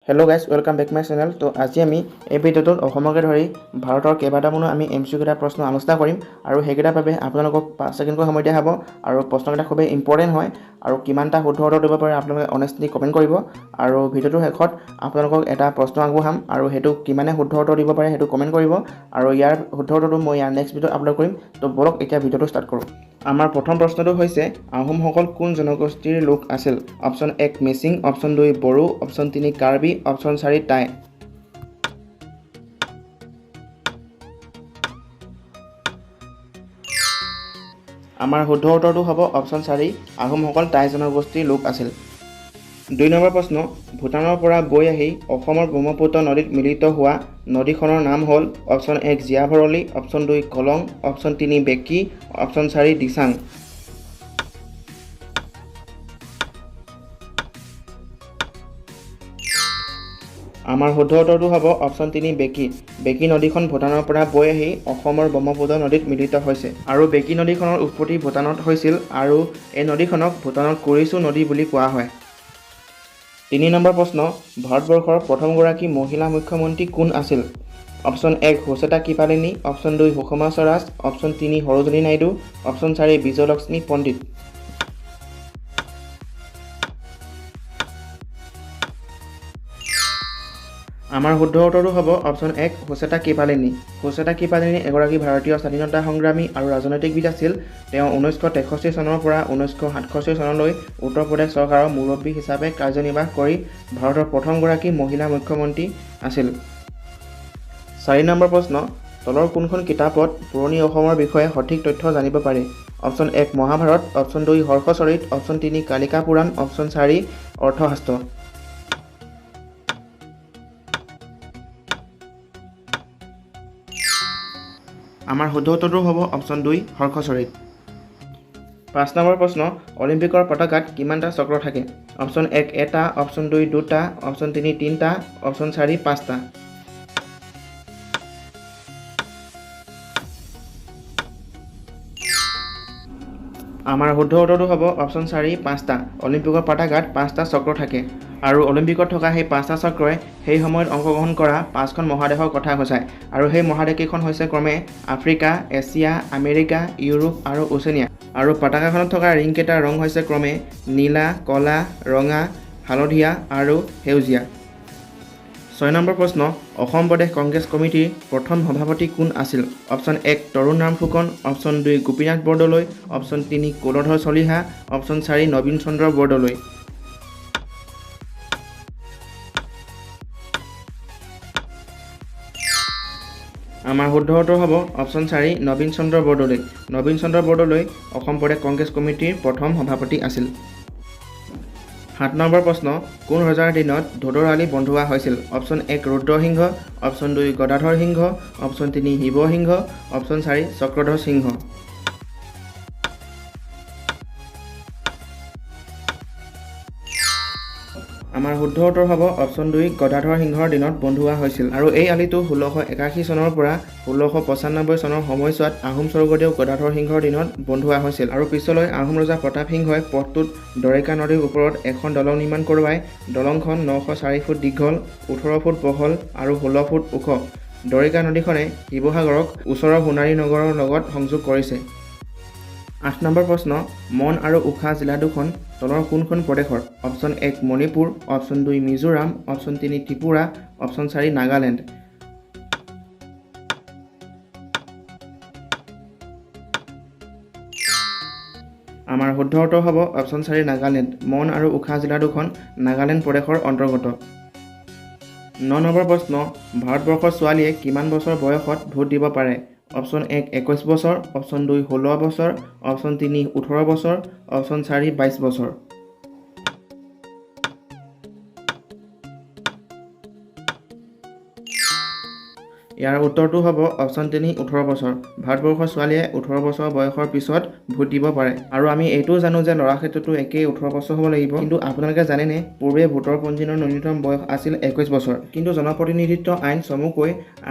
Hello' guys, welcome back my channel. তো আজি আমি এই ভিডিঅ'টোত অসমকে ধৰি ভাৰতৰ কেইবাটামানো আমি MCQ কেইটা প্ৰশ্ন আলোচনা কৰিম আৰু সেইকেইটাৰ বাবে আপোনালোকক 5 ছেকেণ্ডকৈ সময় দিয়া হ'ব আৰু প্ৰশ্নকেইটা খুবেই ইম্পৰ্টেণ্ট হয় আৰু কিমানটা শুদ্ধ উত্তৰ দিব পাৰে আপোনালোকে অনেষ্টলি কমেণ্ট কৰিব আৰু ভিডিঅ'টোৰ শেষত আপোনালোকক এটা প্ৰশ্ন আগবঢ়াম আৰু সেইটো কিমানে শুদ্ধ উত্তৰ দিব পাৰে সেইটো কমেণ্ট কৰিব আৰু ইয়াৰ শুদ্ধ উত্তৰটো মই ইয়াৰ নেক্সট ভিডিঅ'ত আপলোড কৰিম। তো বলক এতিয়া ভিডিঅ'টো ষ্টাৰ্ট কৰোঁ। আমাৰ প্ৰথম প্ৰশ্নটো হৈছে আহোমসকল কোন জনগোষ্ঠীৰ লোক আছিল? Option 1 Mising, option 2 Bodo, option 3 Karbi, option 4 Tai. আমাৰ শুদ্ধ উত্তৰটো হ'ব অপশ্যন 4 আহোমসকল টাই জনগোষ্ঠীৰ লোক আছিল। 2 নম্বৰ প্ৰশ্ন ভূটানৰ পৰা বৈ আহি অসমৰ ব্ৰহ্মপুত্ৰ নদীত মিলিত হোৱা নদীখনৰ নাম হ'ল অপশ্যন 1 জীয়া ভৰলী, অপশ্যন 2 কলং, অপশ্যন 3 বেকী, অপশ্যন 4 দিচাং। আমাৰ শুদ্ধ উত্তৰটো হ'ব অপশ্যন 3 বেকী। বেকী নদীখন ভূটানৰ পৰা বৈ আহি অসমৰ ব্ৰহ্মপুত্ৰ নদীত মিলিত হৈছে আৰু বেকী নদীখনৰ উৎপত্তি ভূটানত হৈছিল আৰু এই নদীখনক ভূটানৰ কুৰিচু নদী বুলি কোৱা হয়। 3 নম্বৰ প্ৰশ্ন ভাৰতবৰ্ষৰ প্ৰথমগৰাকী মহিলা মুখ্যমন্ত্ৰী কোন আছিল? Option 1 Sucheta Kripalani, option 2 Sushma Swaraj, option 3 Sarojini Naidu, option 4 Vijayalakshmi Pandit. আমাৰ শুদ্ধ উত্তৰটো হ'ব অপশ্যন 1 হুচেটা কৃপালিনী। হুচেটা কৃপালিনী এগৰাকী ভাৰতীয় স্বাধীনতা সংগ্ৰামী আৰু ৰাজনৈতিকবিদ আছিল। তেওঁ 1963 চনৰ পৰা 1967 চনলৈ উত্তৰ প্ৰদেশ চৰকাৰৰ মুৰব্বী হিচাপে কাৰ্যনিৰ্বাহ কৰি ভাৰতৰ প্ৰথমগৰাকী মহিলা মুখ্যমন্ত্ৰী আছিল। 4 নম্বৰ প্ৰশ্ন তলৰ কোনখন কিতাপত পুৰণি অসমৰ বিষয়ে সঠিক তথ্য জানিব পাৰি? Option 1 Mahabharata, option 2 Harshacharita, option 3 Kalika Purana, option 4 Arthashastra. আমাৰ শুদ্ধ উত্তৰটো হ'ব অপশ্যন 2 হৰ্ষচৰিত। 5 নম্বৰ প্ৰশ্ন অলিম্পিকৰ পতাকাত কিমানটা চক্ৰ থাকে? অপশ্যন 1 এটা, অপশ্যন 2 2টা, অপশ্যন 3 3টা, অপশ্যন 4 5টা। আমাৰ শুদ্ধ উত্তৰটো হ'ব অপশ্যন 4 5টা। অলিম্পিকৰ পতাকাত 5টা চক্ৰ থাকে আৰু অলিম্পিকত থকা সেই 5টা চক্ৰই সেই সময়ত অংশগ্ৰহণ কৰা 5খন মহাদেশৰ কথা সূচায় আৰু সেই মহাদেশকেইখন হৈছে ক্ৰমে আফ্ৰিকা, এছিয়া, আমেৰিকা, ইউৰোপ আৰু ওচেনিয়া। আৰু পতাকাখনত থকা ৰিংকেইটাৰ ৰং হৈছে ক্ৰমে নীলা, ক'লা, ৰঙা, হালধীয়া আৰু সেউজীয়া। 6 নম্বৰ প্ৰশ্ন অসম প্ৰদেশ কংগ্ৰেছ কমিটিৰ প্ৰথম সভাপতি কোন আছিল? Option 1 Tarun Ram Phukan, option 2 Gopinath Bordoloi, option 3 Kuladhar Chaliha, option 4 Nabin Chandra Bordoloi. আমাৰ শুদ্ধ উত্তৰ হ'ব অপশ্যন 4 নবীন চন্দ্ৰ বৰদলৈ। নবীন চন্দ্ৰ বৰদলৈ অসম প্ৰদেশ কংগ্ৰেছ কমিটিৰ প্ৰথম সভাপতি আছিল। 7 নম্বৰ প্ৰশ্ন কোন ৰজাৰ দিনত ধোদৰ আলি বন্ধোৱা হৈছিল? অপশ্যন 1 ৰুদ্ৰসিংহ, অপশ্যন 2 গদাধৰ সিংহ, অপশ্যন 3 শিৱসিংহ, অপশ্যন 4 চক্ৰধৰ সিংহ। আমাৰ শুদ্ধ উত্তৰ হ'ব অপশ্যন 2 গদাধৰ সিংহৰ দিনত বন্ধোৱা হৈছিল আৰু এই আলিটো 1681 চনৰ পৰা 1695 চনৰ সময়ছোৱাত আহোম স্বৰ্গদেউ গদাধৰ সিংহৰ দিনত বন্ধোৱা হৈছিল আৰু পিছলৈ আহোম ৰজা প্ৰতাপ সিংহই পথটোত দৰেকা নদীৰ ওপৰত এখন দলং নিৰ্মাণ কৰোৱাই দলংখন 904 ফুট দীঘল, 18 ফুট বহল আৰু 16 ফুট ওখ। দৰেকা নদীখনে শিৱসাগৰক ওচৰৰ সোণাৰী নগৰৰ লগত সংযোগ কৰিছে। 8 নম্বৰ প্ৰশ্ন মন আৰু উখা জিলা দুখন তলৰ কোনখন প্ৰদেশৰ? Option 1 Manipur, option 2 Mizoram, option 3 Tripura, option 4 Nagaland. আমাৰ শুদ্ধ উত্তৰ হ'ব অপশ্যন 4 নাগালেণ্ড। মন আৰু উখা জিলা দুখন নাগালেণ্ড প্ৰদেশৰ অন্তৰ্গত। 9 নম্বৰ প্ৰশ্ন ভাৰতবৰ্ষৰ ছোৱালীয়ে কিমান বছৰ বয়সত ভোট দিব পাৰে? অপশ্যন 1 21 বছৰ, অপশ্যন 2 16 বছৰ, অপশ্যন 3 18 বছৰ, অপশ্যন 4 22 বছৰ। ইয়াৰ উত্তৰটো হ'ব অপশ্যন 3 18 বছৰ। ভাৰতবৰ্ষৰ ছোৱালীয়ে 18 বছৰ বয়সৰ পিছত ভোট দিব পাৰে আৰু আমি এইটোও জানো যে ল'ৰা ক্ষেত্ৰতো একেই 18 বছৰ হ'ব লাগিব। কিন্তু আপোনালোকে জানেনে পূৰ্বে ভোটৰ পঞ্জীয়নৰ ন্যূনতম বয়স আছিল 21 বছৰ কিন্তু জনপ্ৰতিনিধিত্ব আইন চমুকৈ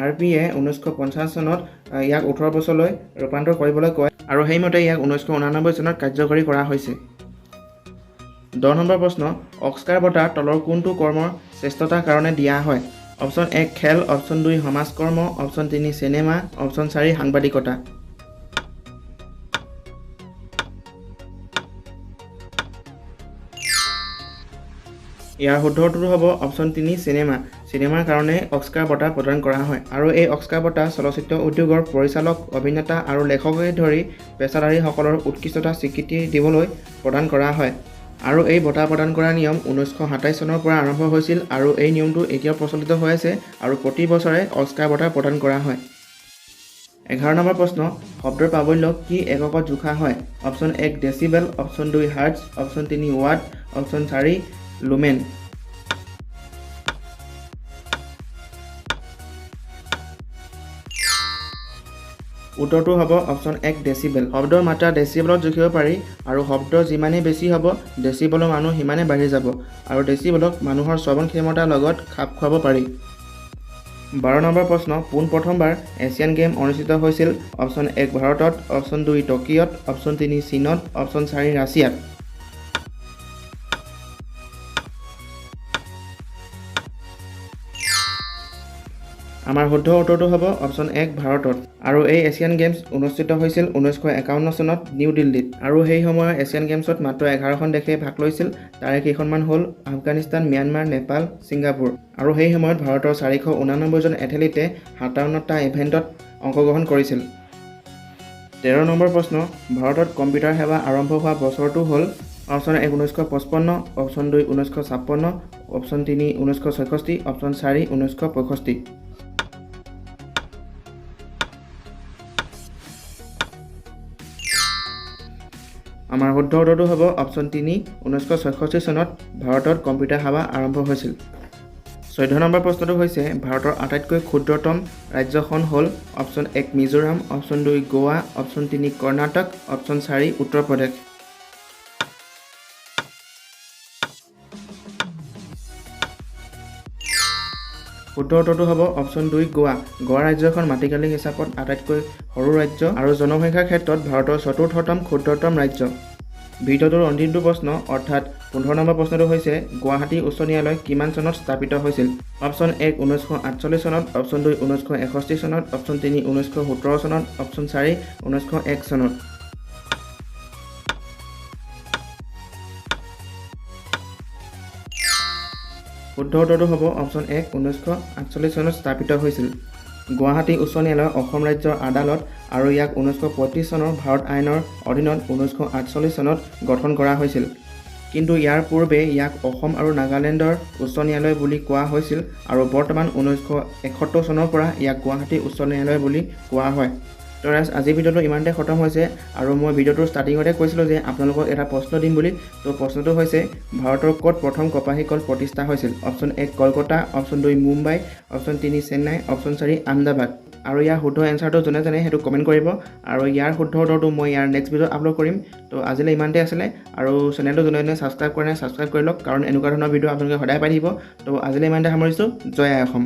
RPA 1950 চনত ইয়াক 18 বছৰলৈ ৰূপান্তৰ কৰিবলৈ কয় আৰু সেইমতে ইয়াক 1989 চনত কাৰ্যকৰী কৰা হৈছে। 10 নম্বৰ প্ৰশ্ন অস্কাৰ বঁটাৰ তলৰ কোনটো কৰ্মৰ শ্ৰেষ্ঠতাৰ কাৰণে দিয়া হয়। অপশ্যন 1 খেল, অপশ্যন 2 সমাজকৰ্ম, অপশ্যন 3 চিনেমা, অপশ্যন 4 সাংবাদিকতা। ইয়াৰ শুদ্ধ উত্তৰটো হ'ব অপশ্যন 3 চিনেমা। চিনেমাৰ কাৰণে অস্কাৰ বঁটা প্ৰদান কৰা হয় আৰু এই অস্কাৰ বঁটা চলচ্চিত্ৰ উদ্যোগৰ পৰিচালক, অভিনেতা আৰু লেখকে ধৰি পেচাদাৰীসকলৰ উৎকৃষ্টতা স্বীকৃতি দিবলৈ প্ৰদান কৰা হয়। আৰু এই বঁটা প্ৰদান কৰাৰ নিয়ম 1927 চনৰ পৰা আৰম্ভ হৈছিল আৰু এই নিয়মটো এতিয়াও প্ৰচলিত হৈ আছে আৰু প্ৰতি বছৰে অস্কাৰ বঁটা প্ৰদান কৰা হয়। 11 নম্বৰ প্ৰশ্ন, শব্দৰ প্ৰাবল্যক কি এককত জোখা হয়? Option 1 decibel, option 2 hertz, option 3 watt, option 4 lumen. উত্তৰটো হ'ব অপশ্যন 1 ডেচিবেল। শব্দৰ মাত্ৰা ডেচিবেলত জুখিব পাৰি আৰু শব্দ যিমানেই বেছি হ'ব ডেচিবেলৰ মানুহ সিমানেই বাঢ়ি যাব আৰু ডেচিবেলক মানুহৰ শ্ৰৱণ ক্ষমতাৰ লগত খাপ খুৱাব পাৰি। 12 নম্বৰ প্ৰশ্ন, পোনপ্ৰথমবাৰ এছিয়ান গেম অনুষ্ঠিত হৈছিল? অপশ্যন 1 ভাৰতত, অপশ্যন 2 টকিঅ'ত, অপশ্যন 3 চীনত, অপশ্যন 4 ৰাছিয়াত। আমাৰ শুদ্ধ উত্তৰটো হ'ব অপশ্যন 1 ভাৰতত। আৰু এই এছিয়ান গেমছ অনুষ্ঠিত হৈছিল 1951 চনত নিউ দিল্লীত আৰু সেই সময়ৰ এছিয়ান গেমছত মাত্ৰ 11খন দেশে ভাগ লৈছিল। তাৰে কেইখনমান হ'ল আফগানিস্তান, ম্যানমাৰ, নেপাল, ছিংগাপুৰ। আৰু সেই সময়ত ভাৰতৰ 489 জন এথলীটে 57টা ইভেণ্টত অংশগ্ৰহণ কৰিছিল। 13 নম্বৰ প্ৰশ্ন, ভাৰতত কম্পিউটাৰ সেৱা আৰম্ভ হোৱা বছৰটো হ'ল? Option 1 1955, option 2 1956, option 3 1966, option 4 1965। আমাৰ শুদ্ধ উত্তৰটো হ'ব অপশ্যন 3 1966 চনত ভাৰতত কম্পিউটাৰ সেৱা আৰম্ভ হৈছিল। 14 নম্বৰ প্ৰশ্নটো হৈছে ভাৰতৰ আটাইতকৈ ক্ষুদ্ৰতম ৰাজ্যখন হ'ল? অপশ্যন 1 মিজোৰাম, অপশ্যন 2 গোৱা, অপশ্যন 3 কৰ্ণাটক, অপশ্যন 4 উত্তৰ প্ৰদেশ। শুদ্ধ উত্তৰটো হ'ব অপশ্যন 2 গোৱা। গোৱা ৰাজ্যখন মাটিকালি হিচাপত আটাইতকৈ সৰু ৰাজ্য আৰু জনসংখ্যাৰ ক্ষেত্ৰত ভাৰতৰ 4ৰ্থতম ক্ষুদ্ৰতম ৰাজ্য। ভিডিঅ'টোৰ অন্তিমটো প্ৰশ্ন অৰ্থাৎ 15 নম্বৰ প্ৰশ্নটো হৈছে গুৱাহাটী উচ্চ ন্যায়ালয় কিমান চনত স্থাপিত হৈছিল? অপশ্যন 1 1948 চনত, অপশ্যন 2 1961 চনত, অপশ্যন 3 1917 চনত, অপশ্যন 4 1901 চনত। শুদ্ধ উত্তৰটো হ'ব অপশ্যন 1 1948 চনত স্থাপিত হৈছিল। গুৱাহাটী উচ্চ ন্যায়ালয় অসম ৰাজ্যৰ আদালত আৰু ইয়াক 1935 চনৰ ভাৰত আইনৰ অধীনত 1948 চনত গঠন কৰা হৈছিল। কিন্তু ইয়াৰ পূৰ্বে ইয়াক অসম আৰু নাগালেণ্ডৰ উচ্চ ন্যায়ালয় বুলি কোৱা হৈছিল আৰু বৰ্তমান 1971 চনৰ পৰা ইয়াক গুৱাহাটী উচ্চ ন্যায়ালয় বুলি কোৱা হয়। তো আজি ভিডিঅ'টো ইমানতে খতম হৈছে আৰু মই ভিডিঅ'টোৰ ষ্টাৰ্টিঙতে কৈছিলোঁ যে আপোনালোকক এটা প্ৰশ্ন দিম বুলি। তো প্ৰশ্নটো হৈছে ভাৰতৰ ক'ত প্ৰথম কপাহী কল প্ৰতিষ্ঠা হৈছিল? Option 1 Kolkata, option 2 Mumbai, option 3 Chennai, option 4 Ahmedabad. আৰু ইয়াৰ শুদ্ধ এনচাৰটো যোনে জানে সেইটো কমেণ্ট কৰিব আৰু ইয়াৰ শুদ্ধ উত্তৰটো মই ইয়াৰ নেক্সট ভিডিঅ'ত আপলোড কৰিম। তো আজিলৈ ইমানতে আছিলে আৰু চেনেলটো যোনে যোনে ছাবস্ক্ৰাইব কৰে নাই ছাবস্ক্ৰাইব কৰি লওক কাৰণ এনেকুৱা ধৰণৰ ভিডিঅ' আপোনালোকে সদায় পাই থাকিব। তো আজিলৈ ইমানতে সামৰিছোঁ। জয় আই অসম।